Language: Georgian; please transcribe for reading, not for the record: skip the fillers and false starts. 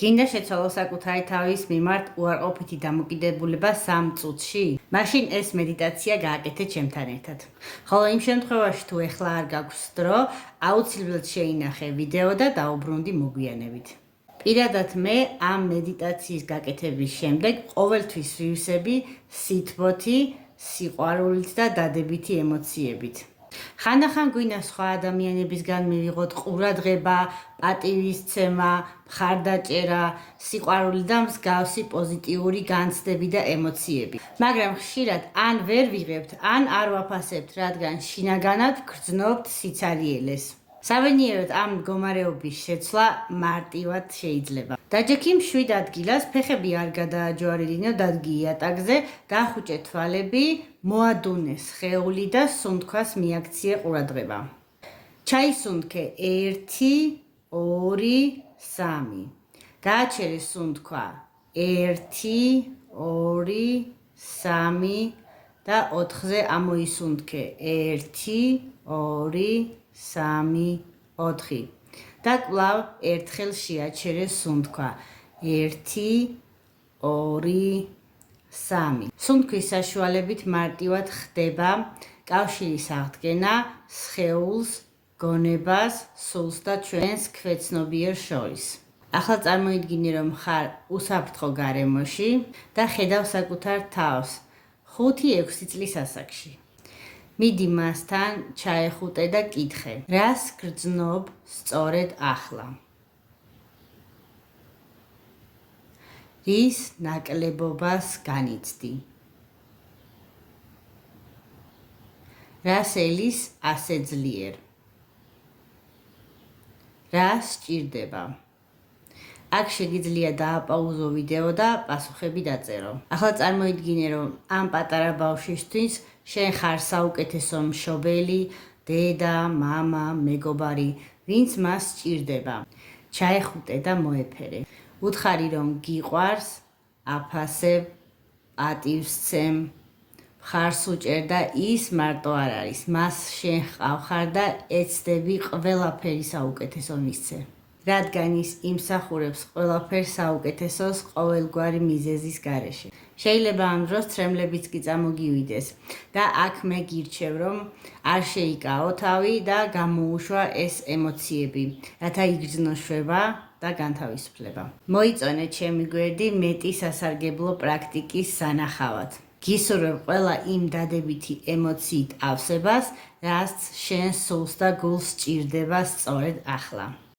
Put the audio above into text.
გინდა შეცვალო საკუთარი თავის მიმართ უარყოფითი დამოკიდებულება 3 წუთში? მაშინ ეს მედიტაცია გააკეთე ჩემთან ერთად. ხოლო იმ შემთხვევაში თუ ეხლა არ გაქვს დრო, აუცილებლად შეინახე ვიდეო და დაუბრუნდი მოგვიანებით. პირადად მე ამ მედიტაციის გაკეთების შემდეგ ყოველთვის ვივსები სითბოთი, სიყვარულით და დადებითი ემოციებით. ხანდახან გვინდა სხვა ადამიანებისგან მივიღოთ ყურადღება, პატივისცემა, მხარდაჭერა, სიყვარული და მსგავსი პოზიტიური განცდები და ემოციები. მაგრამ ხშირად ან ვერ ვიღებთ, ან არ ვაფასებთ, რადგან შინაგანად გრძნობთ სიცარიელეს. სავენიეროდ ამ მდგომარეობის შეცვლა მარტივად შეიძლება. დაჯექი 7 ადგილას, ფეხები არ გადააჯვარედინო, დადგი იატაკზე, დახუჭე თვალები, მოადუნე სხეული და სუნთქვას მიაქციე ყურადღება. ჩაისუნთქე 1, 2, 3. გააჩერე სუნთქვა 1, 2, 3 და 4-ზე ამოისუნთქე 1, 2, 3, 4. და კვლავ ერთხელ შეაჩერე სუნთქვა 1, 2, 3. სუნთქვის საშუალებით მარტივად ხდება კავშირის აღდგენა სხეულს, გონებას, სულს და ჩვენს ქვეცნობიერ შორის. ახლა წარმოიდგინე, რომ ხარ უსაფრთხო გარემოში და ხედავ საკუთარ თავს 5-6 წლის ასაკში. მიდი მასთან ჩაეხუტე და კითხე, რას გრძნობ სწორედ ახლა? რის ნაკლებობას განიცდი? რას ელის ასე ძლიერ? რა სჭირდება? აქ შეგიძლია დააპაუზო ვიდეო და პასუხები დაწერო. ახლა წარმოიდგინე, რომ ამ პატარა ბავშვისთვის შენ ხარ საუკეთესო მშობელი, დედა, მამა, მეგობარი, ვინც მას სჭირდება. ჩაეხუტე და მოეფერე. უთხარი, რომ გიყვარს, აფასებ, პატივსცემ, მხარს უჭერ და ის მარტო არ არის. მას შენ ჰყავხარ და ეცდები ყველაფერი საუკეთესო მისცე. რადგან ის იმსახურებს ყველაფერ საუკეთესოს ყოველგვარი მიზეზის გარეშე. შეიძლება ამ დროს თრემლებიც კი წამოგივიდეს და აქ მე გირჩევ, რომ არ შეიკაო თავი და გამოუშვა ეს ემოციები, რათა იგრძნო შვება და განთავისუფლება. მოიწონე ჩემი გვერდი მეტი სასარგებლო პრაქტიკის სანახავად. გისურვებ ყველა იმ დადებითი ემოციით ავსებას, რაც შენ სულს და გულს სჭირდება სწორედ ახლა.